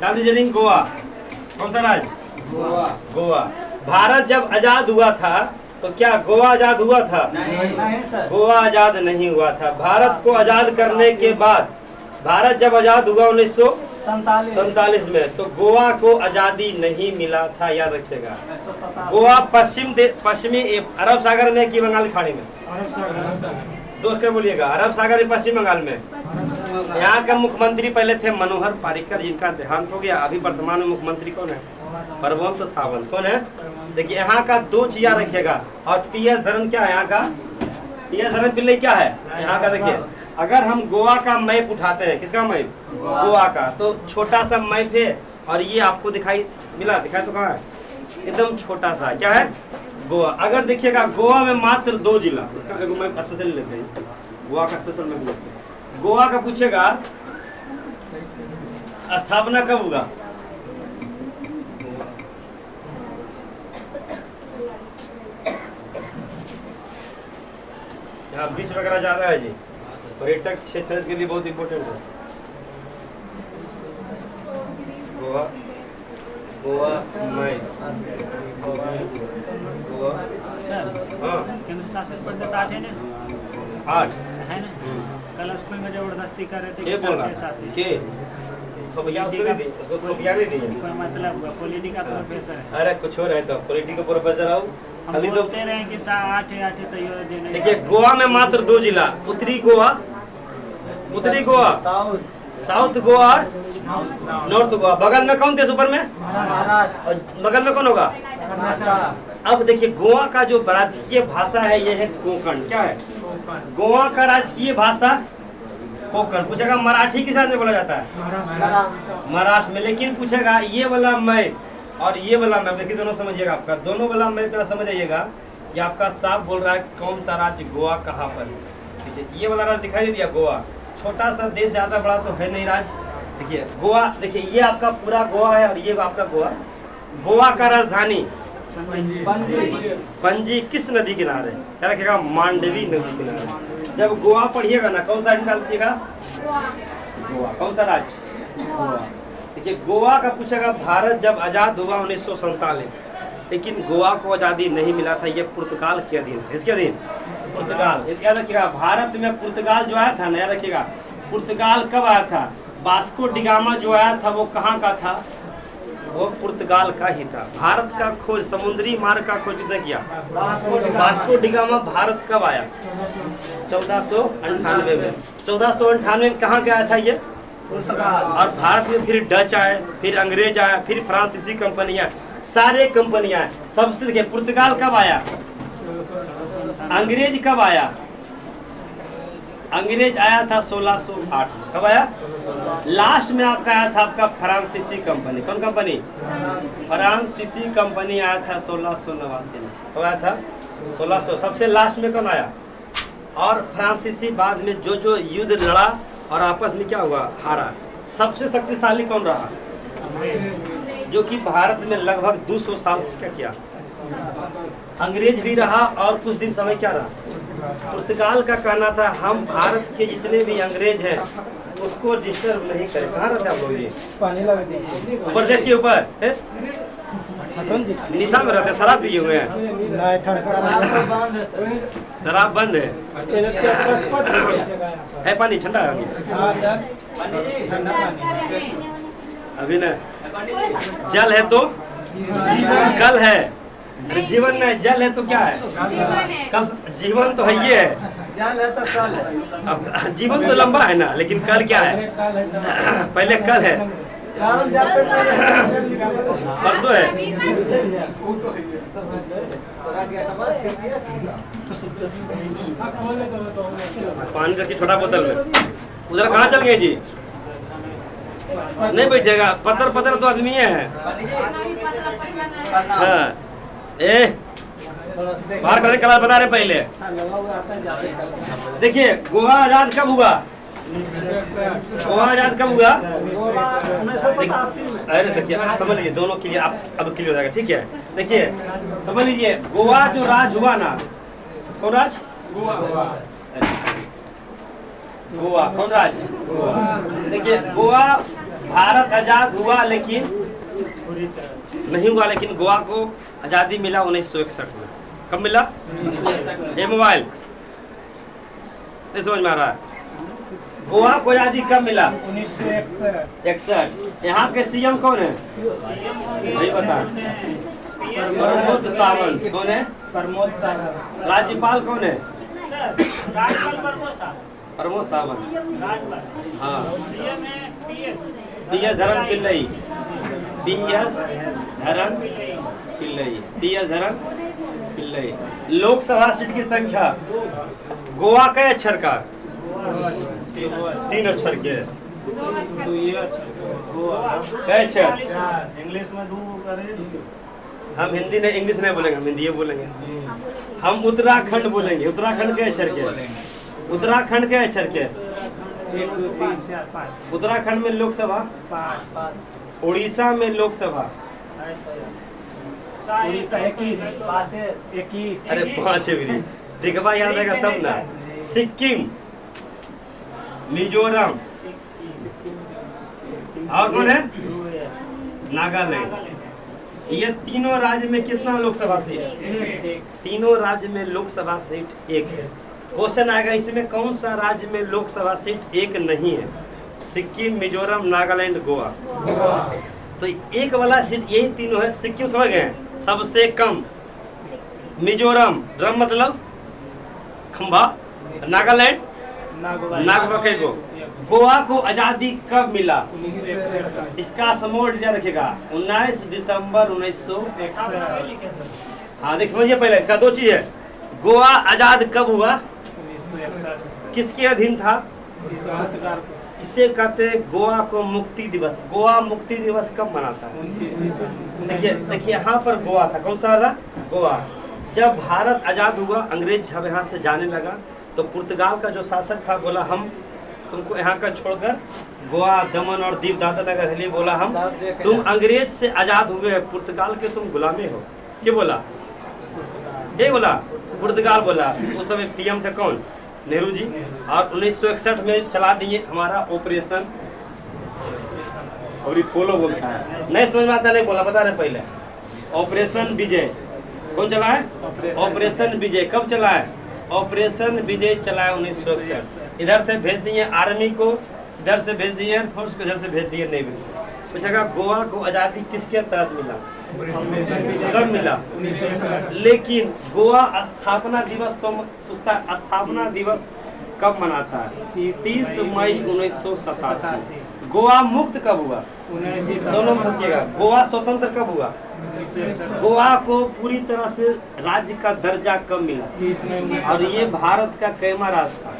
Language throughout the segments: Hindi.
डाल दीजिए रिंग। गोवा कौन सा राज्य? गोवा। गोवा। भारत जब आजाद हुआ था तो क्या गोवा आजाद हुआ था? नहीं सर। गोवा आजाद नहीं हुआ था। भारत को आजाद करने के बाद, भारत जब आजाद हुआ 1947 में, तो गोवा को आजादी नहीं मिला था, याद रखिएगा। गोवा पश्चिमी अरब सागर में कि बंगाल की खाड़ी में? दोस्त क्या बोलिएगा? अरब सागर में, पश्चिम बंगाल में। यहाँ का मुख्यमंत्री पहले थे मनोहर पारिकर, जिनका देहांत हो गया। अभी वर्तमान में मुख्यमंत्री कौन है? प्रमोद सावंत। कौन है? देखिए यहाँ का 2 चीज याद रखिएगा। और PS धरन क्या है यहाँ का? PS धरन पिल्लई क्या है यहाँ का? देखिए अगर हम गोवा का मैप उठाते हैं, किसका मैप? गोवा का, तो छोटा सा मैप है और ये आपको दिखाई मिला, दिखाई तो कहाँ है? एकदम छोटा सा, क्या है? गोवा। अगर देखिएगा गोवा में मात्र 2 जिला, इसका एक मैप स्पेशल लेते हैं, गोवा का स्पेशल मैप लेते हैं। गोवा का पूछेगा स्थापना कब हुआ? यहाँ बीच वगैरह ज्यादा है जी, पर्यटक क्षेत्र के लिए बहुत इम्पोर्टेंट है। गोवा, गोवा मई, गोवा। हाँ केंद्र शासित प्रदेश 8 है ना? 8 है ना? कल स्कूल में जबरदस्ती कर रहे थे के बोल रहा के मतलब पॉलिटिकल प्रोफेसर है। अरे कुछ और है तो पॉलिटिकल प्रोफेसर आओ। हम बोलते रहे कि 8 है तो ये देने। देखिए गोवा में मात्र 2 जिला, उत्तरी गोवा, साउथ गोवा और नॉर्थ गोवा। बगल में कौन देश ऊपर में? महाराष्ट्र। और बगल में कौन होगा? अब देखिए गोवा का जो राजकीय भाषा है ये है कोंकण। क्या है? गोवा का राजकीय भाषा कोंकण। पूछेगा मराठी किस राज्य में बोला जाता है? महाराष्ट्र में। लेकिन पूछेगा ये वाला मैप और ये वाला मैप, देखिए दोनों समझिएगा। आपका दोनों वाला मैप में समझ आइएगा कि आपका साफ बोल रहा है कौन सा राज्य गोवा कहाँ पर। देखिए ये वाला राज्य दिखाई दे दिया, गोवा। छोटा सा देश, ज्यादा बड़ा तो है नहीं राज्य। देखिए गोवा, देखिए ये आपका पूरा गोवा है और ये आपका गोवा। गोवा का राजधानी पणजी किस नदी किनारे? क्या रखिएगा? मांडवी नदी किनारे। जब गोवा पढ़िएगा ना, कौन सा निकाल दीजिएगा? गोवा। कौन सा राज्य? गोवा। देखिए गोवा का पूछेगा भारत जब आजाद हुआ 1947, लेकिन गोवा को आजादी नहीं मिला था। ये पुर्तगाल के अधीन। इसके अधीन पुर्तगाल। याद रखिएगा भारत में पुर्तगाल जो आया था ना, याद रखिएगा पुर्तगाल कब आया था? वास्को डिगामा जो आया था वो कहाँ का था? वो पुर्तगाल का ही था। भारत का खोज, समुद्री मार्ग का खोज किसने किया? Vasco da Gama. भारत कब आया? 1498 में। 1498 में कहाँ गया था ये? और भारत में फिर डच आए, फिर अंग्रेज आए, फिर फ्रांसीसी कंपनियां, सारे कंपनियां। सबसे देखिए पुर्तगाल कब आया? अंग्रेज कब आया? अंग्रेज आया था 1608। कब आया? लास्ट में आपका आया था आपका फ्रांसीसी कंपनी। कौन कंपनी? फ्रांसीसी कंपनी आया था 1689 में। कब आया था? 1600। सबसे लास्ट में कौन आया? और फ्रांसीसी बाद में जो युद्ध लड़ा और आपस में क्या हुआ? हारा। सबसे शक्तिशाली कौन रहा? जो कि भारत में लगभग 200 साल से क्या किया? अंग्रेज भी रहा और कुछ दिन समय क्या रहा? पुर्तगाल का कहना था हम भारत के जितने भी अंग्रेज हैं उसको डिस्टर्ब नहीं करें। कहाँ रहते आप लोग? ये ऊपर देखिए, ऊपर निशा में रहते। शराब पिए हुए हैं? शराब बंद है पानी ठंडा है अभी न। जल है तो कल है, जीवन में जल है तो क्या है? कल। जीवन तो है ये है, जल है तो कल है। अब जीवन तो लंबा है ना, लेकिन कल क्या है? पहले कल है, परसों है। पानी रखिए छोटा बोतल में। उधर कहाँ चल गए जी? नहीं बैठेगा, पत्थर पत्थर तो आदमी है। हाँ बाहर कर कल बता रहे पहले। देखिए गोवा आजाद कब हुआ? गोवा आजाद कब हुआ? 1987 में। अरे देखिए समझ लीजिए, दोनों के लिए आप अब क्लियर हो जाएगा। ठीक है, देखिए समझ लीजिए गोवा जो राज हुआ ना, कौन राज? गोवा कौन राज? देखिए गोवा भारत आजाद हुआ लेकिन नहीं हुआ, लेकिन गोवा को आजादी मिला 1961 में। कब मिला? ये मोबाइल नहीं समझ में आ रहा है। गोवा को आजादी कब मिला? 1961। यहाँ के सीएम कौन है? नहीं पता। प्रमोद सावंत। कौन है? प्रमोद सावंत। राज्यपाल कौन है? प्रमोद सावंत। हाँ। PS धर्म पिल्लई। PS धर्म पिल्लई। लोकसभा सीट की संख्या गोवा के अक्षर का 3 अक्षर के अक्षर। इंग्लिश में 2 करें। हम हिंदी नहीं, इंग्लिश नहीं बोलेंगे, हम हिंदी बोलेंगे। हम उत्तराखंड बोलेंगे। उत्तराखंड के अक्षर के उत्तराखंड के अक्षर के 1 2 3 4 5। उत्तराखंड में लोकसभा 5। उड़ीसा में लोकसभा उड़ीसा 21। अरे 5 एवरी दिखवा याद आएगा तब ना। सिक्किम, मिजोरम और कौन है? नागालैंड। ये तीनों राज्य में कितना लोकसभा सीट? तीनों राज्य में लोकसभा सीट 1 है। क्वेश्चन आएगा इसमें कौन सा राज्य में लोकसभा सीट 1 नहीं है? सिक्किम, मिजोरम, नागालैंड, गोवा। तो 1 वाला सीट यही तीनों है। सिक्किम समझ गए? सबसे कम। मिजोरम ड्रम मतलब खंभा। नागालैंड नागबके को। गोवा को आजादी कब मिला? इसका समोड रखेगा 19 दिसंबर 1961। हाँ देख समझिए पहले इसका 2 चीज है। गोवा आजाद कब हुआ? किसके अधीन था? इसे कहते हैं गोवा को मुक्ति दिवस। गोवा मुक्ति दिवस कब मनाता है? देखिए यहाँ पर गोवा था। कौन सा था? गोवा। जब भारत आजाद हुआ, अंग्रेज जब यहाँ से जाने लगा तो पुर्तगाल का जो शासक था बोला हम तुमको यहाँ का छोड़कर गोवा, दमन और दीव दादरा नगर हवेली बोला हम तुम अंग्रेज से आजाद हुए, पुर्तगाल के तुम गुलामे हो। क्या बोला? ये बोला पुर्तगाल बोला। उस समय पीएम थे कौन? नेहरू जी। और 1961 में चला दिए हमारा ऑपरेशन, और पोलो बोलता है नहीं समझ में आता, नहीं बोला बता रहे पहले। ऑपरेशन विजय कौन चला है? ऑपरेशन विजय कब चला है? ऑपरेशन विजय चला है 1961। इधर से भेज दिए आर्मी को, इधर से भेज दिए एयरफोर्स को, इधर से भेज दिए नेवी को। पूछेगा गोवा को आजादी किसके तहत मिला? कब मिला? लेकिन गोवा स्थापना दिवस तो उसका स्थापना दिवस कब मनाता है? 30 मई 1987। गोवा मुक्त कब हुआ? दोनों में फंसिएगा। गोवा स्वतंत्र कब हुआ? गोवा को पूरी तरह से राज्य का दर्जा कब मिला? और ये भारत का कैमा राज्य था?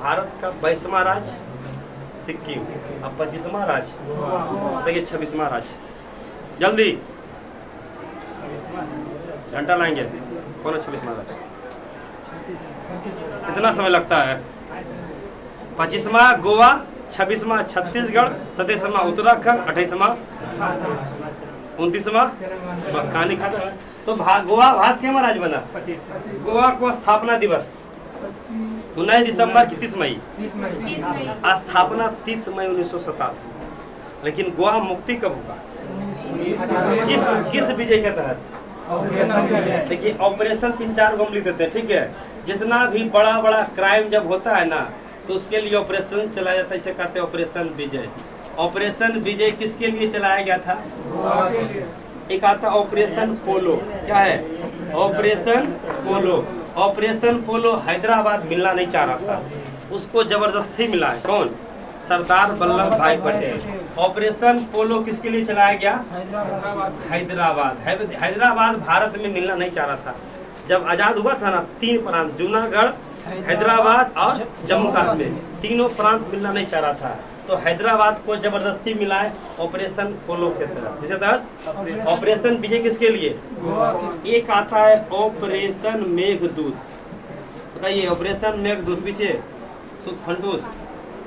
भारत का 22वां राज्य सिक्किम, अब 25वां राज्य, देखिए 26वां राज्य। जल्दी घंटा लाएंगे। कौन है 26वां राज्य? कितना समय लगता है? 25वां गोवा, 26वां छत्तीसगढ़, 27वां उत्तराखंड, 28वां 29वां बस कहानी खत्म। तो गोवा भारत के राज्य बना। गोवा को स्थापना दिवस 19 दिसंबर की 30 मई। स्थापना 30 मई 1987। लेकिन गोवा मुक्ति कब होगा? किस विजय के तहत? देखिए ऑपरेशन 3-4 को हम लिख देते हैं, ठीक है। जितना भी बड़ा बड़ा क्राइम जब होता है ना तो उसके लिए ऑपरेशन चलाया जाता है, इसे कहते हैं ऑपरेशन विजय। ऑपरेशन विजय किसके लिए चलाया गया था? एक आता ऑपरेशन पोलो। क्या है? Operation polo. ऑपरेशन पोलो हैदराबाद मिलना नहीं चाह रहा था, उसको जबरदस्ती मिला है। कौन? सरदार वल्लभ भाई पटेल। ऑपरेशन पोलो किसके लिए चलाया गया? हैदराबाद। हैदराबाद भारत में मिलना नहीं चाह रहा था। जब आजाद हुआ था ना 3 प्रांत, जूनागढ़, हैदराबाद और जम्मू कश्मीर, तीनों प्रांत मिलना नहीं चाह रहा था, तो हैदराबाद को जबरदस्ती मिला है ऑपरेशन पोलो के तहत। जिसके तहत ऑपरेशन विजय किसके लिए? एक आता है ऑपरेशन मेघदूत। बताइए ऑपरेशन मेघदूत पीछे फंटूस।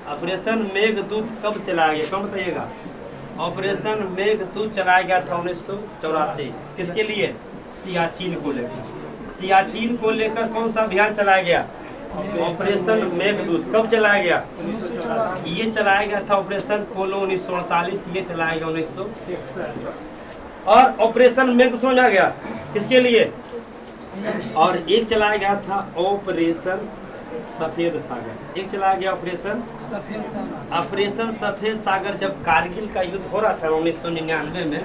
ऑपरेशन मेघदूत कब चलाया गया? कब बताइएगा? ऑपरेशन मेघदूत चलाया गया था 1984। किसके लिए? सियाचिन को लेकर। सियाचिन को लेकर कौन सा अभियान चलाया गया? ऑपरेशन मेघदूत कब चलाया गया? ये चलाया गया था ऑपरेशन पोलो 1948, ये चलाया गया 1900। और ऑपरेशन मेघ समझ आ गया किसके लिए? और एक चलाया गया था ऑपरेशन सफेद सागर, एक चलाया गया ऑपरेशन सफेद सागर। जब कारगिल का युद्ध हो रहा था 1999 में,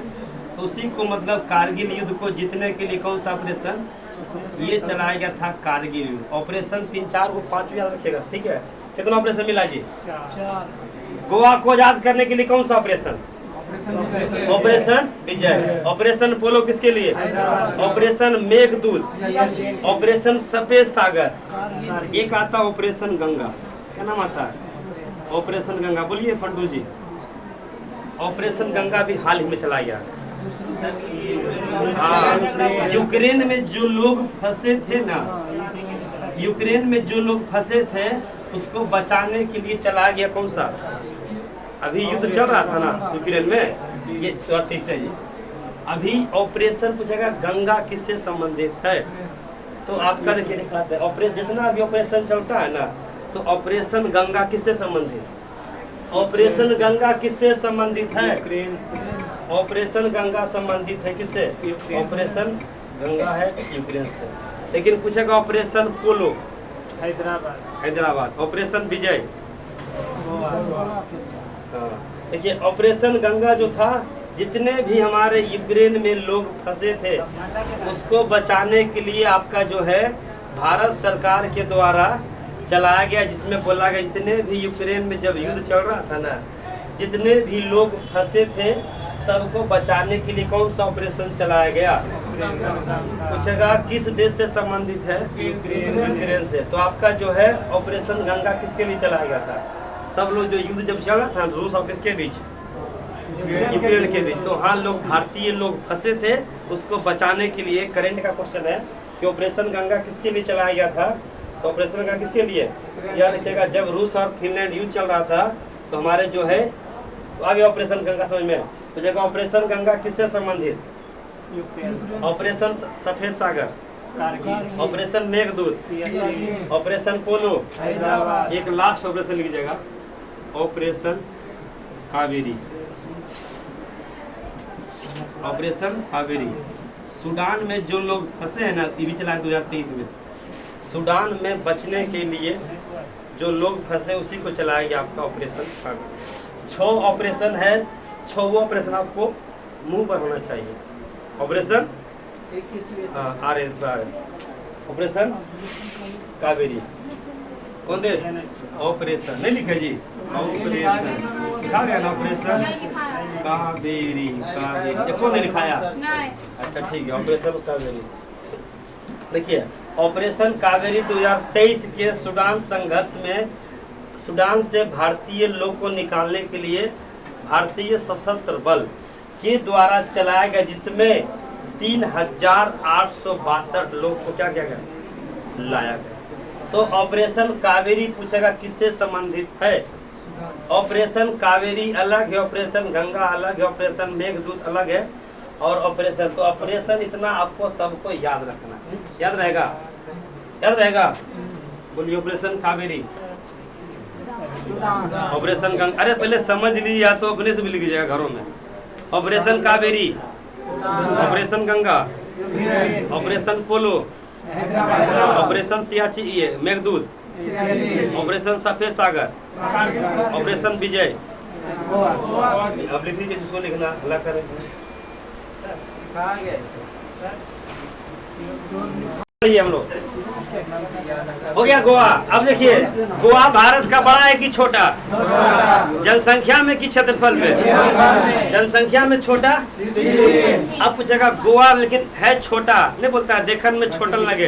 तो उसी को मतलब कारगिल युद्ध को जीतने के लिए कौन सा ऑपरेशन ये चलाया गया था? कारगिल युद्ध। ऑपरेशन 3, 4 को 5 याद रखिएगा, ठीक है? कितना ऑपरेशन मिला जी? 4। गोवा को आजाद करने के लिए कौन सा ऑपरेशन? ऑपरेशन विजय। ऑपरेशन पोलो किसके लिए? ऑपरेशन मेघदूत। ऑपरेशन सफेद सागर। एक आता ऑपरेशन गंगा, क्या नाम आता है? ऑपरेशन गंगा। बोलिए फंडू जी। ऑपरेशन गंगा भी हाल ही में चलाया गया। हाँ, यूक्रेन में जो लोग फंसे थे ना, यूक्रेन में जो लोग फंसे थे उसको बचाने के लिए चलाया गया कौन सा? अभी युद्ध चल रहा था ना यूक्रेन में, ये 34 है जी। अभी ऑपरेशन पूछेगा गंगा किससे संबंधित है, तो आपका देखिए दिखाते हैं ऑपरेशन, जितना भी ऑपरेशन चलता है ना, तो ऑपरेशन गंगा किससे संबंधित? ऑपरेशन गंगा किससे संबंधित है? ऑपरेशन गंगा संबंधित है किससे? ऑपरेशन गंगा है यूक्रेन से। लेकिन पूछेगा ऑपरेशन पोलो हैदराबाद। ऑपरेशन विजय, देखिए ऑपरेशन गंगा जो था, जितने भी हमारे यूक्रेन में लोग फंसे थे उसको बचाने के लिए आपका जो है भारत सरकार के द्वारा चलाया गया, जिसमें बोला गया जितने भी यूक्रेन में जब युद्ध चल रहा था ना, जितने भी लोग फंसे थे सबको बचाने के लिए कौन सा ऑपरेशन चलाया गया? पूछेगा किस देश से संबंधित है? यूक्रेन से। तो आपका जो है ऑपरेशन गंगा किसके लिए चलाया गया था? सब लोग जो युद्ध जब चल रहा था रूस और किसके बीच? यूक्रेन के बीच। तो हाँ, लोग भारतीय लोग फंसे थे, उसको बचाने के लिए। करंट का क्वेश्चन है कि ऑपरेशन गंगा किसके लिए चलाया गया था? तो ऑपरेशन गंगा किसके लिए याद रखिएगा, जब रूस और फिनलैंड युद्ध चल रहा था तो हमारे जो है तो आगे ऑपरेशन गंगा समझ में तो जगह ऑपरेशन गंगा किससे संबंधित? Operation Safed Sagar, operation Meghdoot, operation पोलो, एक लास्ट ऑपरेशन लीजिएगा operation Kaveri. Operation Kaveri Sudan में जो लोग फंसे हैं ना, ये भी चला 2023 में। सूडान में बचने के लिए जो लोग फंसे उसी को चलाया गया आपका ऑपरेशन कावेरी। 6 ऑपरेशन है, 6 ऑपरेशन आपको मुंह पर होना चाहिए। ऑपरेशन ऑपरेशन कावेरी कौन देश? ऑपरेशन नहीं लिखे जी, ऑपरेशन लिखा गया ना, ऑपरेशन कावेरी। कावेरी कौन ने लिखाया? अच्छा ठीक है, ऑपरेशन कावेरी। देखिए ऑपरेशन कावेरी 2023 के सूडान संघर्ष में सूडान से भारतीय लोग को निकालने के लिए भारतीय सशस्त्र बल के द्वारा चलाया गया, जिसमें 3862 लोग को क्या किया गया? लाया गया। तो ऑपरेशन कावेरी पूछेगा किससे संबंधित है? ऑपरेशन कावेरी अलग है, ऑपरेशन गंगा अलग है, ऑपरेशन मेघदूत अलग है, और ऑपरेशन तो ऑपरेशन इतना आपको सबको याद रखना है। याद रहेगा? याद रहेगा? बोलिए ऑपरेशन कावेरी, ऑपरेशन गंगा। अरे पहले समझ लीजिए या तो अपने से भी लिख लीजिएगा घरों में। Operation Kaveri, operation Ganga, operation polo, operation Siachen Meghdoot, operation Safed Sagar, operation विजय। अब लिख लीजिए जिसको लिखना अल्लाह करे। हम लोग हो गया गोवा। अब देखिए गोवा भारत का बड़ा है कि छोटा? जनसंख्या में कि क्षेत्रफल में? जनसंख्या में छोटा। अब पूछेगा गोवा लेकिन है छोटा, नहीं बोलता है देखन में छोटा लगे,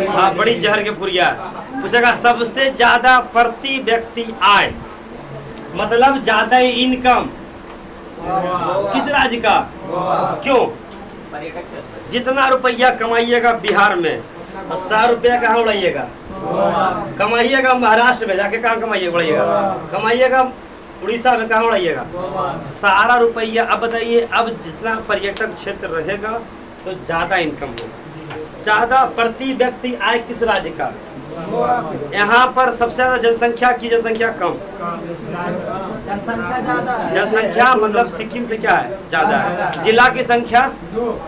हाँ बड़ी जहर के पुरिया। पूछेगा सबसे ज्यादा प्रति व्यक्ति आय, मतलब ज्यादा इनकम किस राज्य का? क्यों? जितना रुपया कमाइएगा बिहार में, 100 रुपया कहाँ उड़ाइएगा? कमाइएगा महाराष्ट्र में जाके, कहाँ कमाइएगा? कमाइएगा उड़ीसा में, कहाँ उड़ाइएगा? सारा रुपया। अब बताइए, अब जितना पर्यटक क्षेत्र रहेगा तो ज्यादा इनकम होगा। ज्यादा प्रति व्यक्ति आय किस राज्य का? यहाँ पर सबसे ज्यादा जनसंख्या की जनसंख्या कम। जनसंख्या मतलब सिक्किम से क्या है ज्यादा है। जिला की संख्या,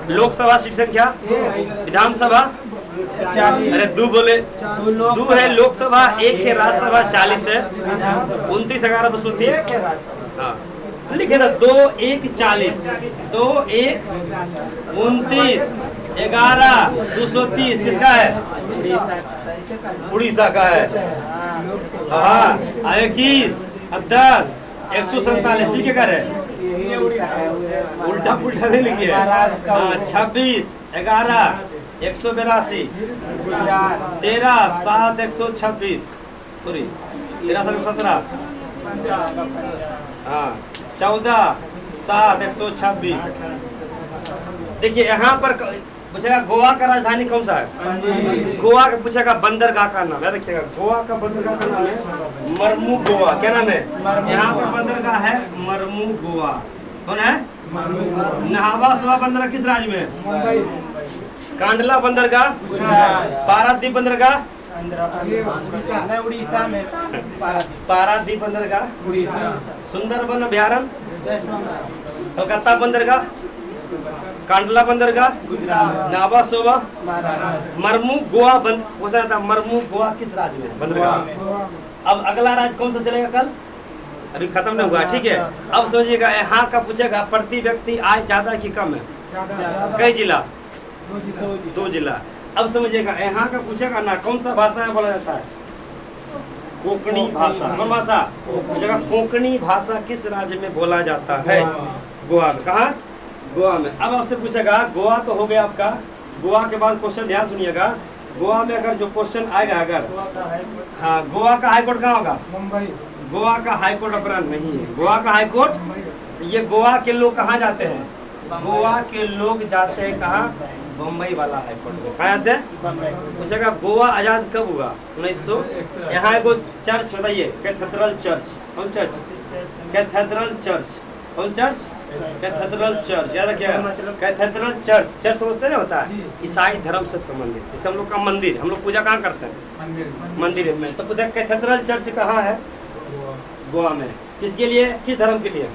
लोकसभा सीट संख्या, विधानसभा अरे दो बोले, दो है लोकसभा, एक है राज्यसभा, 40 है, 29 11 230। हाँ लिखे ना, 2 1 40, 2 1 29 11 230 किसका है? उड़ीसा का है। हाँ 21 10 147 ठीक है कर है, उल्टा पुल्टा नहीं लिखिए। हाँ 26 11 182 13 7 126 सॉरी 13 7 17 हाँ 14 7 126। देखिए यहाँ पर पूछेगा गोवा का राजधानी कौन सा है? गोवा का पूछेगा बंदरगाह का नाम याद रखिएगा। गोवा का बंदरगाह का नाम है मरमू गोवा। क्या नाम है? यहाँ पर बंदरगाह है मरमू गोवा। कौन है? नहावा सोवा बंदरगाह किस राज्य में है? कांडला बंदरगाह, पारादीप बंदरगाह उड़ीसा में, पारादीप बंदरगाह उड़ीसा, सुंदरबन अभ्यारण्य, कलकत्ता बंदरगाह, कांडला बंदरगाह, नावा सोवा, मरमू गोवा हो सकता है। मरमू गोवा किस राज्य में बंदरगाह? अब अगला राज्य कौन सा चलेगा कल? अभी खत्म नहीं हुआ ठीक है। अब सोचिएगा यहाँ का पूछेगा प्रति व्यक्ति आय ज्यादा की कम है? कई जिला? 2 जिला। अब समझिएगा यहाँ का पूछेगा ना कौन सा भाषा में बोला जाता है? कोंकणी भाषा। कौन भाषा? पूछेगा कोंकणी भाषा किस राज्य में बोला जाता है? गोवा में। कहाँ? गोवा में। अब आपसे पूछेगा, गोवा तो हो गया आपका, गोवा के बाद क्वेश्चन ध्यान सुनिएगा। गोवा में अगर जो क्वेश्चन आएगा, अगर हाँ गोवा का हाईकोर्ट कहाँ होगा? मुंबई। गोवा का हाईकोर्ट अपना नहीं है। गोवा का हाईकोर्ट, ये गोवा के लोग कहाँ जाते हैं? गोवा के लोग जाते हैं कहाँ? बम्बई वाला हाईकोर्ट में। कहाँ जाते हैं? पूछेगा गोवा आजाद कब हुआ? 1900। यहाँ एक चर्च बताइए, कैथेड्रल चर्च। कौन चर्च? Cathedral church. कौन चर्च? Cathedral church. याद रखिएगा कैथेड्रल चर्च। चर्च समझते ना होता है ईसाई धर्म से संबंधित, जैसे हम लोग का मंदिर, हम लोग पूजा कहाँ करते हैं? मंदिर में। तो पूछा कैथेड्रल चर्च कहाँ है? गोवा में। किसके लिए? किस धर्म के लिए?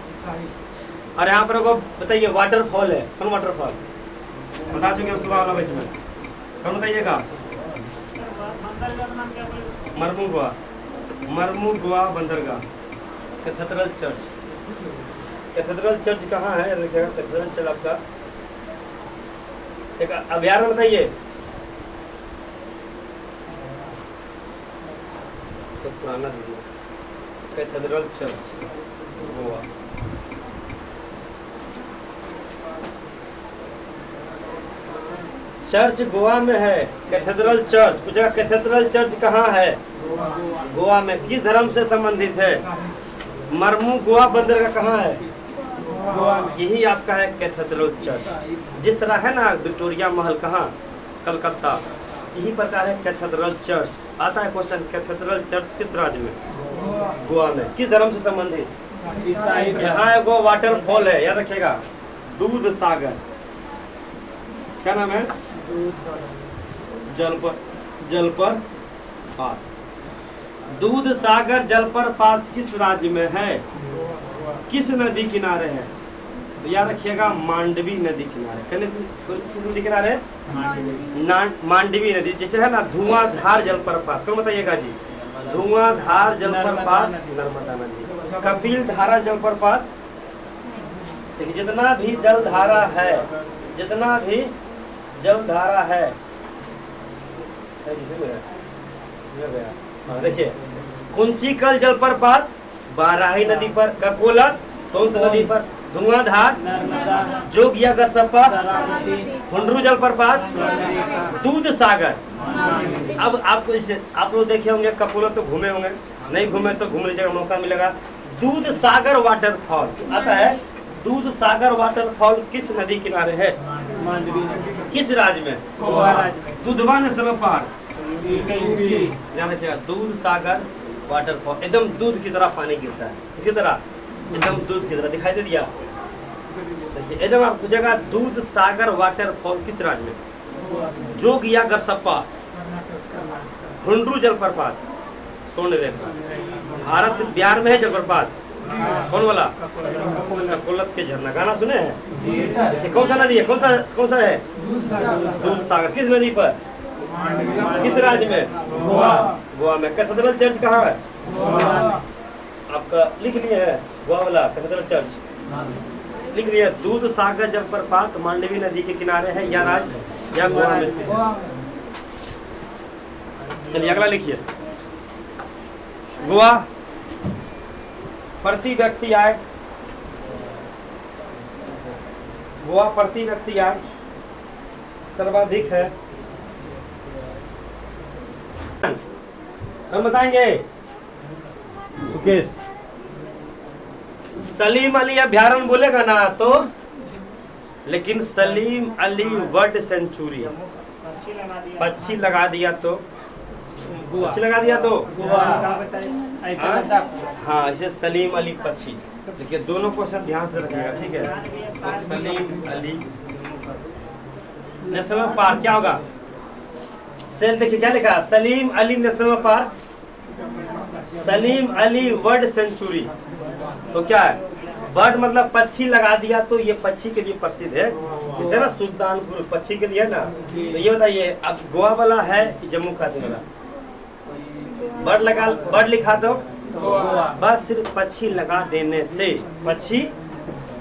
और यहाँ पर बताइए वाटरफॉल है। कौन वाटरफॉल? बता चुके हम सुबह वाला बैच में। कौन बताइएगा? मरमू गोवा। मरमू गोवा बंदरगाह, कैथेड्रल चर्च। कैथेड्रल चर्च कहाँ है? कैथेड्रल चर्च आपका एक अभ्यारण्य बताइए। तो पुराना cathedral church Goa. Church Goa में है, कैथेड्रल चर्च। पूछेगा कैथेड्रल चर्च कहाँ है? गोवा में। किस धर्म से संबंधित है? मरमू गोवा बंदरगाह कहाँ है? गोवा में। यही आपका है कैथेड्रल चर्च। जिस तरह है ना विक्टोरिया महल कहाँ? कलकत्ता। यही प्रकार है कैथेड्रल चर्च। आता है क्वेश्चन, कैथेड्रल चर्च किस राज्य में? गोवा में। किस धर्म से संबंधित? यहाँ एगो वाटरफॉल है, याद रखिएगा, दूध सागर। क्या नाम है? जलप्रपात। दूध सागर जलप्रपात किस राज्य में है? किस नदी किनारे है? तो याद रखिएगा मांडवी नदी किनारे। किस नदी किनारे? मांडवी नदी। जैसे है ना धुआंधार जलप्रपात, तो बताइएगा जी। धुआंधार जलप्रपात नर्मदा नदी। कपिल धारा जलप्रपात। जितना भी जलधारा है, जितना भी जलधारा है, देखिए कुंचिकल जलप्रपात बाराही नदी पर, ककोला कौन सी नदी पर? धुआंधार, जोगियागर सपा, हुंडरू जलप्रपात, दूध सागर। अब आपको इसे आप लोग देखे होंगे, ककोला तो घूमे होंगे, नहीं घूमे तो घूमने जगह मौका मिलेगा। दूध सागर वाटरफॉल आता है। दूध सागर वाटरफॉल किस नदी किनारे है? किस राज्य में? Dudhwa national park. ध्यान रखिएगा, दूध सागर वाटरफॉल। एकदम दूध की तरह पानी गिरता है, इसी तरह एकदम दूध की तरह दिखाई दे दिया। देखिए एकदम आप पूछेगा दूध सागर वाटरफॉल किस राज्य में? जोगियागर सपा। हुंड्रू जलप्रपात, स्वर्ण रेखा। भारत बिहार में है जलप्रपात, कौन वाला? ककोलत के झरना, गाना सुने हैं? ये कौन सा नदी है? कौन सा है? दूध सागर। किस नदी पर? किस राज्य में? गोवा में। कैथेड्रल चर्च कहाँ है? आपका लिख लिए है गोवा वाला कैथेड्रल चर्च, लिख लिया। दूध सागर जलप्रपात मांडवी नदी के किनारे है, या राज्य या गोवा में से? चलिए अगला लिखिए। गोवा प्रति व्यक्ति आय, गोवा प्रति व्यक्ति आय सर्वाधिक है। हम बताएंगे सुकेश। सलीम अली अभ्यारण्य बोलेगा ना तो, लेकिन सलीम अली वर्ल्ड सेंचुरी पक्षी लगा दिया तो, पक्षी लगा दिया तो हाँ, इसे सलीम अली पक्षी। देखिए दोनों क्वेश्चन ध्यान से रखिएगा, ठीक है? तो सलीम अली नेशनल पार्क क्या होगा? सेल देखिए क्या लिखा, Salim Ali national park, Salim Ali world century. तो क्या है? बर्ड मतलब पक्षी लगा दिया, तो ये पक्षी के लिए प्रसिद्ध है, जैसे ना सुल्तानपुर पक्षी के लिए ना। तो ये बताइए अब गोवा वाला है कि जम्मू कश्मीर वाला? बर्ड लिखा तो बस सिर्फ पक्षी लगा देने से, पक्षी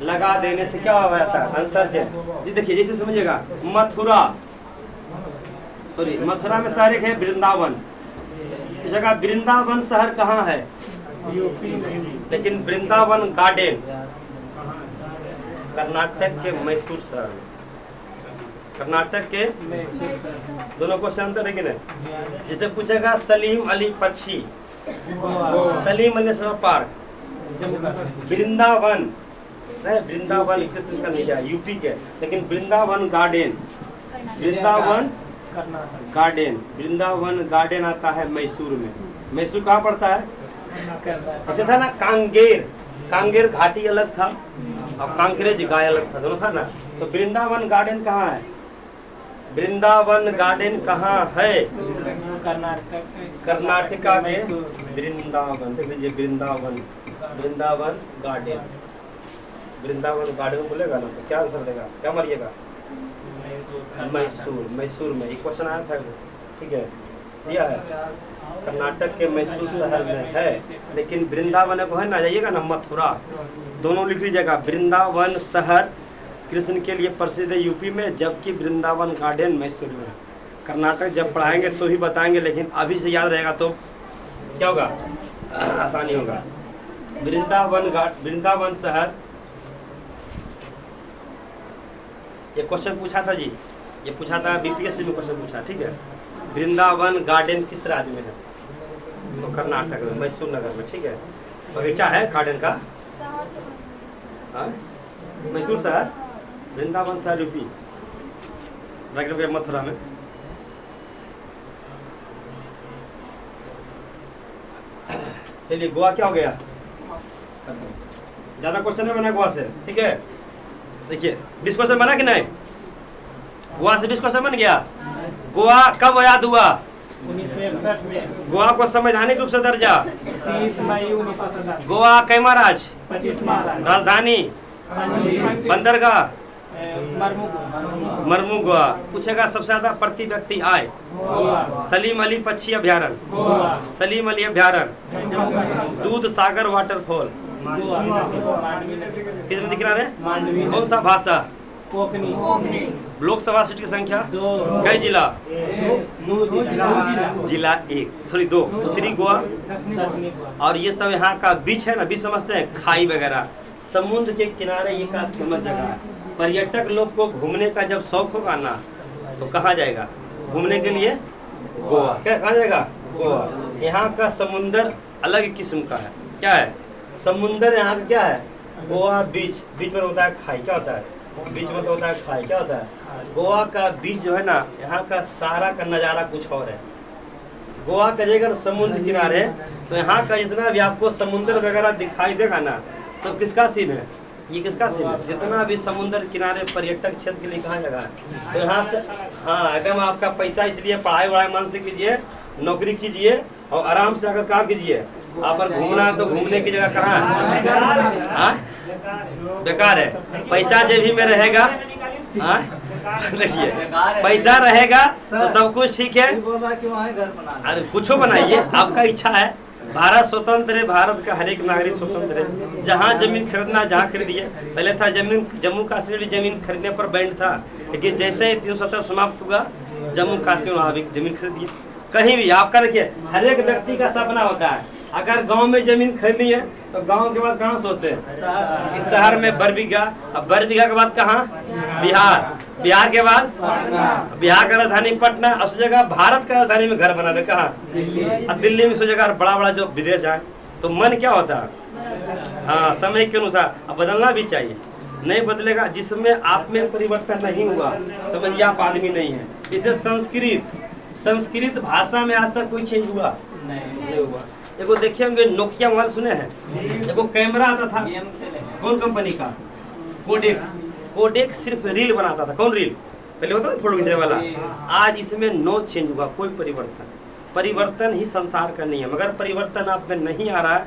लगा देने से क्या हो जाता है? आंसर जी देखिए, जैसे समझिएगा मथुरा, सॉरी मथुरा में शहर एक है वृंदावन। इस जगह वृंदावन शहर कहाँ है? यूपी में। लेकिन वृंदावन गार्डन कर्नाटक के मैसूर शहर में, कर्नाटक के दोनों को अंतर है कि नहीं? जिसे पूछेगा सलीम अली पक्षी, सलीम अली नेशनल पार्क, वृंदावन नहीं, वृंदावन कृष्ण का नहीं है यूपी के, लेकिन Vrindavan garden, Vrindavan garden, Vrindavan garden आता है मैसूर में। मैसूर कहाँ पड़ता है? ऐसे था ना कांगेर, कांगेर घाटी अलग था और कांकरेज गाय अलग था, दोनों था ना। तो वृंदावन गार्डन कहाँ है? वृंदावन गार्डन कहाँ है? कर्नाटका में वृंदावन। देख लीजिए वृंदावन, वृंदावन गार्डन, वृंदावन गार्डन बोलेगा ना तो क्या आंसर देगा? क्या मारिएगा? मैसूर, मैसूर में। एक क्वेश्चन आया था, ठीक है, दिया है कर्नाटक के मैसूर शहर में है, लेकिन वृंदावन को है ना, जाइएगा ना मथुरा, दोनों लिख लीजिएगा। वृंदावन शहर कृष्ण के लिए प्रसिद्ध है यूपी में, जबकि वृंदावन गार्डन मैसूर में है। कर्नाटक जब पढ़ाएंगे तो ही बताएंगे, लेकिन अभी से याद रहेगा तो क्या होगा? आसानी होगा। वृंदावन शहर, ये क्वेश्चन पूछा था जी, ये पूछा था बीपीएससी में क्वेश्चन पूछा, ठीक है? वृंदावन गार्डन किस राज्य में है? तो कर्नाटक में, मैसूर नगर में, ठीक है? बगीचा है गार्डन का, मैसूर शहर, वृंदावन शहर यूपी, मथुरा में। चलिए गोवा क्या हो गया? ज्यादा क्वेश्चन नहीं बना गोवा से, ठीक है? देखिए 20 क्वेश्चन बना कि नहीं? गोवा से 20 क्वेश्चन बन गया। गोवा कब आजाद हुआ? 1961 में। गोवा को संवैधानिक रूप से दर्जा 30 मई 1957। गोवा कैमा राज, 25 राजधानी, बंदरगाह, मरमू गोवा। पूछेगा सबसे ज्यादा प्रति व्यक्ति आय, सलीम अली पक्षी अभ्यारण्य, सलीम अली अभ्यारण्य, दूध सागर वाटरफॉल, किस नदी किनारे? कौन सा भाषा? लोकसभा सीट की संख्या? कई जिला? जिला 1, सॉरी 2, उत्तरी गोवा। और ये सब यहाँ का बीच है ना, बीच समझते हैं, खाई वगैरह, समुद्र के किनारे ये का फेमस जगह है। पर्यटक लोग को घूमने का जब शौक होगा ना तो कहाँ जाएगा घूमने के लिए? गोवा। क्या कहाँ जाएगा? गोवा। यहाँ का समुंदर अलग किस्म का है। क्या है? समुंदर यहाँ का क्या है? गोवा बीच, बीच में होता है खाई। क्या होता है? बीच में तो होता है खाई। क्या होता है? गोवा का बीच जो है ना, यहाँ का सारा का नज़ारा कुछ और है। गोवा का जगह समुद्र किनारे, तो यहाँ का जितना भी आपको समुद्र वगैरह दिखाई देगा ना, सब किसका सीन है? ये किसका सीन है? जितना भी समुद्र किनारे पर्यटक क्षेत्र के लिए कहाँ जगह है, तो यहाँ से हाँ एकदम आपका पैसा, इसलिए पढ़ाई वढ़ाई मन से कीजिए, नौकरी कीजिए और आराम से अगर काम कीजिए। आप पर घूमना है तो घूमने की जगह कहाँ है? हाँ? बेकार है। पैसा जेबी में रहेगा, हाँ? देखिए पैसा रहेगा तो सब कुछ ठीक है। अरे कुछ बनाइए, आपका इच्छा है। भारत स्वतंत्र है, भारत का हर एक नागरिक स्वतंत्र है। जहाँ जमीन खरीदना जहाँ खरीदिए। पहले था जमीन, जम्मू कश्मीर भी जमीन खरीदने पर बैंड था, लेकिन जैसे ही 370 समाप्त हुआ जम्मू कश्मीर वहाँ भी जमीन खरीदिए। कहीं भी आपका देखिए, हर एक व्यक्ति का सपना होता है अगर गांव में जमीन खरीदनी है तो गांव के बाद कहाँ सोचते हैं? इस शहर में 12 बीघा, अब 12 बीघा के बाद कहाँ? बिहार, बिहार के बाद बिहार का राजधानी पटना, उस जगह भारत का राजधानी में घर बनावे कहाँ? अब दिल्ली में सोचेगा बड़ा बड़ा जो विदेश जाए। तो मन क्या होता है? हाँ, समय के अनुसार अब बदलना भी चाहिए। नहीं बदलेगा, जिसमें आप में परिवर्तन नहीं हुआ समझिए आप आदमी नहीं है। इसे संस्कृत भाषा में आज तक कोई चेंज हुआ नहीं हुआ। देखो देखिए होंगे नोकिया मोबाइल सुने हैं? देखो कैमरा आता था, कौन कंपनी का? कोडेक। कोडेक सिर्फ रील बनाता था। कौन रील? पहले होता था फोटो खींचने वाला। आज इसमें नो चेंज हुआ, कोई परिवर्तन ही संसार का नियम। अगर परिवर्तन आप में नहीं आ रहा है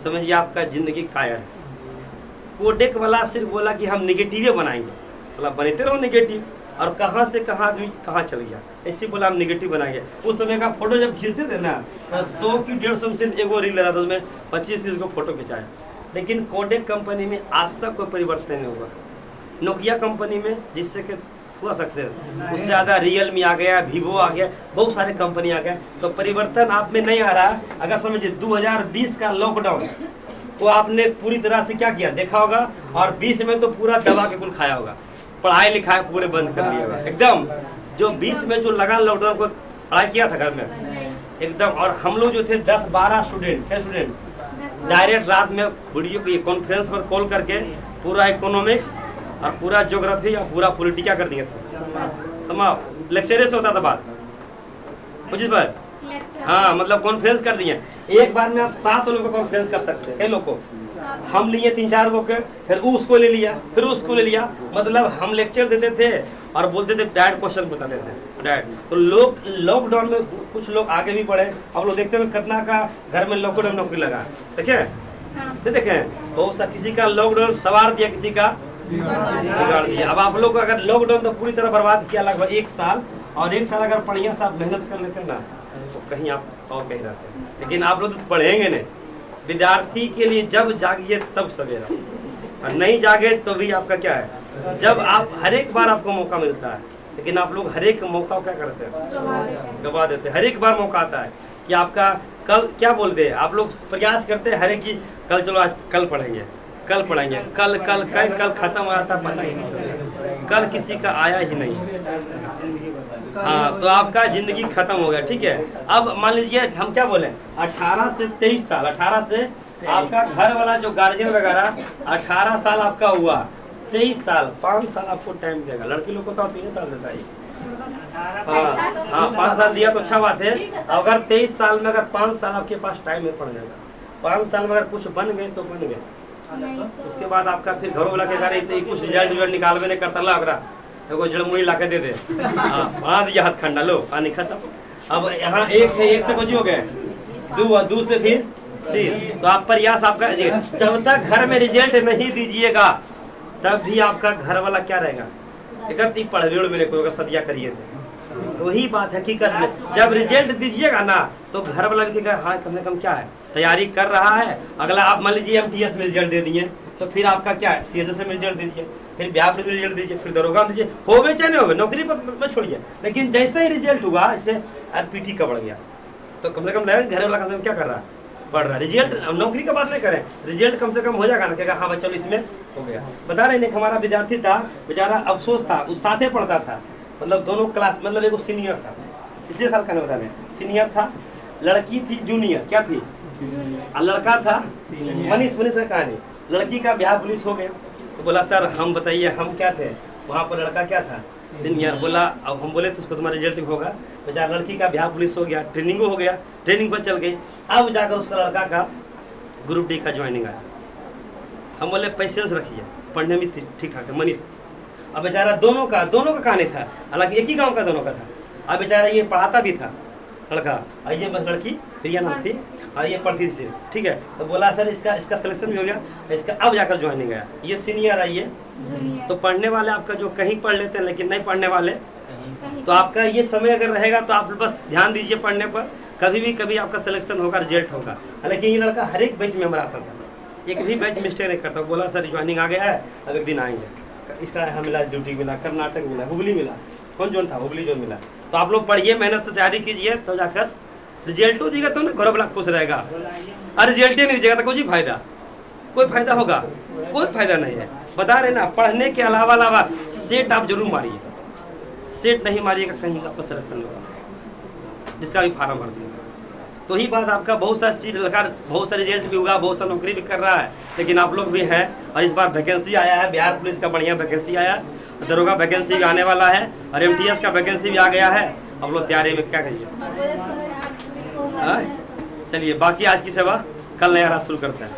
समझिए आपका जिंदगी कायर है। कोडेक वाला सिर्फ बोला कि हम निगेटिव बनाएंगे, बोला बनते रहो निगेटिव, और कहाँ से कहाँ आदमी कहाँ चल गया, ऐसे बोला हम निगेटिव बनाएंगे। उस समय का फोटो जब खींचते थे ना तो 100 की 150 में सिर्फ एगो रील लगा था, उसमें 25-30 को फोटो खिंचाया। लेकिन कोडेक कंपनी में आज तक कोई परिवर्तन नहीं हुआ। नोकिया कंपनी में जिससे कि हुआ सक्सेस, उससे ज़्यादा रियलमी आ गया, वीवो आ गया, बहुत सारे कंपनी आ गया। तो परिवर्तन आप में नहीं आ रहा। अगर समझिए 2020 का लॉकडाउन वो आपने पूरी तरह से क्या किया देखा होगा, और 20 में तो पूरा दबा के कुल खाया होगा, पढ़ाई लिखाई पूरे बंद कर लिया होगा एकदम। जो 20 में जो लगा लॉकडाउन को पढ़ाई किया था घर में एकदम। और हम लोग जो थे 10-12 स्टूडेंट डायरेक्ट रात में वीडियो की कॉन्फ्रेंस पर कॉल करके पूरा इकोनॉमिक्स और पूरा ज्योग्राफी और पूरा पॉलिटिका कर दिए थे। समाप्त लेक्चर से होता था बात मुझे पर। हाँ मतलब कॉन्फ्रेंस कर दिए एक बार में। आप 7 लोगों को कॉन्फ्रेंस कर सकते हैं। कई लोग को हम लिए 3-4 लोग के, फिर उसको ले लिया, फिर उसको ले लिया। मतलब हम लेक्चर देते थे और बोलते थे डायरेक्ट क्वेश्चन बताते थे डायरेक्ट। तो लोग लॉकडाउन में कुछ लोग आगे भी बढ़े। अब लोग देखते हैं कितना का घर में लॉकडाउन नौकरी लगा, देखें बहुत सा किसी का लॉकडाउन सवार दिया, किसी का बिगाड़ दिया। अब आप लोग अगर लॉकडाउन तो पूरी तरह बर्बाद किया लगभग 1 साल, और 1 साल अगर बढ़िया से आप मेहनत कर लेते ना तो कहीं आप और कहीं रहते हैं। लेकिन आप लोग तो पढ़ेंगे नहीं। विद्यार्थी के लिए जब जागिए तब सवेरा, और नहीं जागे तो भी आपका क्या है, जब आप हर एक बार आपको मौका मिलता है, लेकिन आप लोग हर एक मौका क्या करते हैं? गवा देते हैं। हर एक बार मौका आता है कि आपका कल क्या बोलते हैं, आप लोग प्रयास करते हैं हर एक की कल चलो आज कल पढ़ेंगे, कल पढ़ेंगे, कल खत्म हो जाता पता ही नहीं चलता, कल किसी का आया ही नहीं। हाँ तो आपका जिंदगी खत्म हो गया। ठीक है, अब मान लीजिए हम क्या बोले 18 से 23 साल, 18 से आपका घर वाला जो गार्जियन वगैरह 18 साल आपका हुआ, 23 साल 5 साल आपको टाइम देगा। लड़की लोग को तो 3 साल देता है। हाँ 5 साल दिया तो अच्छा बात है। अगर 23 साल में अगर 5 साल आपके पास टाइम है पड़ जाएगा। 5 साल में अगर कुछ बन गए तो बन गए। उसके बाद आपका फिर घरों वाला के तो कुछ रिजल्ट निकालवे नहीं करता लग रहा तो जड़मुड़ी ला के दे दे, हाँ दिया हाथ खंडा लो पानी खत्म। अब यहाँ एक से कुछ हो गए, 2 से फिर 3। तो आप प्रयास आपका जब तक घर में रिजल्ट नहीं दीजिएगा तब भी आपका घर वाला क्या रहेगा, एक पढ़वे मेरे को अगर सदिया करिए थे। वही बात हकीकत में जब रिजल्ट दीजिएगा ना तो घर वाला भी कहेगा हाँ कम से कम क्या है तैयारी कर रहा है। अगला आप मान लीजिए MTS में रिजल्ट दे दिए तो फिर आपका क्या है CSS में रिजल्ट दीजिए, फिर बिहार में रिजल्ट दीजिए, फिर दरोगा दीजिए, हो गए चाहे नहीं हो गए नौकरी पर छोड़िए। लेकिन जैसे ही रिजल्ट हुआ इससे RPT का बढ़ गया तो कम से कम लगेगा घर वाला कम से कम क्या कर रहा है बढ़ रहा है। रिजल्ट नौकरी का बात नहीं करें, रिजल्ट कम से कम हो जाएगा ना, कहेगा हाँ भाई चलो इसमें हो गया। बता रहे नहीं हमारा विद्यार्थी था बेचारा, अफसोस था, उस साथ पढ़ता था, मतलब दोनों क्लास, मतलब एक सीनियर था, पिछले साल का नहीं बता रहे, सीनियर था, लड़की थी जूनियर, क्या थी, लड़का था मनीष का कहानी। लड़की का ब्याह पुलिस हो गया तो बोला सर हम बताइए हम क्या थे, वहाँ पर लड़का क्या था सीनियर। बोला अब हम बोले तो उसको तुम्हारा रिजल्ट होगा। बेचारा लड़की का ब्याह पुलिस हो गया, ट्रेनिंग हो गया, ट्रेनिंग पर चल गई। अब जाकर उसका लड़का का ग्रुप D का ज्वाइनिंग आया। हम बोले पेशेंस रखिए, पढ़ने में ठीक ठाक है मनीष। अब बेचारा दोनों का कहानी था, हालांकि एक ही गाँव का दोनों का था। अब बेचारा ये पढ़ाता भी था, लड़का, और ये बस लड़की प्रिया नाम थी, और ये पढ़ती थी, ठीक है। तो बोला सर इसका सिलेक्शन भी हो गया, इसका अब जाकर ज्वाइनिंग आया। ये सीनियर है ये, तो पढ़ने वाले आपका जो कहीं पढ़ लेते हैं, लेकिन नहीं पढ़ने वाले, तो आपका ये समय अगर रहेगा तो आप बस ध्यान दीजिए पढ़ने पर, कभी आपका सिलेक्शन होगा, रिजल्ट होगा। लेकिन ये लड़का हर एक बैच में हमारा आता था, एक भी बैच मिस्टेक नहीं करता। बोला सर ज्वाइनिंग आ गया है, अब एक दिन आएंगे। इसका यहाँ मिला, ड्यूटी मिला, कर्नाटक मिला, हुबली मिला, कौन जोन था, हुबली जोन मिला। तो आप लोग पढ़िए, मेहनत से तैयारी कीजिए, तो जाकर रिजल्ट दीजिएगा तो ना घर वाला खुश रहेगा। और रिजल्ट ही नहीं दीजिएगा तो कोई फायदा, कोई फायदा होगा, कोई फायदा नहीं है। बता रहे ना, पढ़ने के अलावा सेट आप जरूर मारिए, सेट नहीं मारिएगा कहीं आपका सिलेक्शन होगा, जिसका भी फार्म भर दिएगा। तो ही बात आपका बहुत सारी चीज़ लगा, बहुत सा रिजल्ट भी होगा, बहुत सा नौकरी भी कर रहा है, लेकिन आप लोग भी हैं। और इस बार वैकेंसी आया है, बिहार पुलिस का बढ़िया वैकेंसी आया, दरोगा वैकेंसी भी आने वाला है, और MTS का वैकेंसी भी आ गया है। आप लोग तैयारी में क्या करिए। चलिए, बाकी आज की सेवा कल नया रात शुरू करते हैं।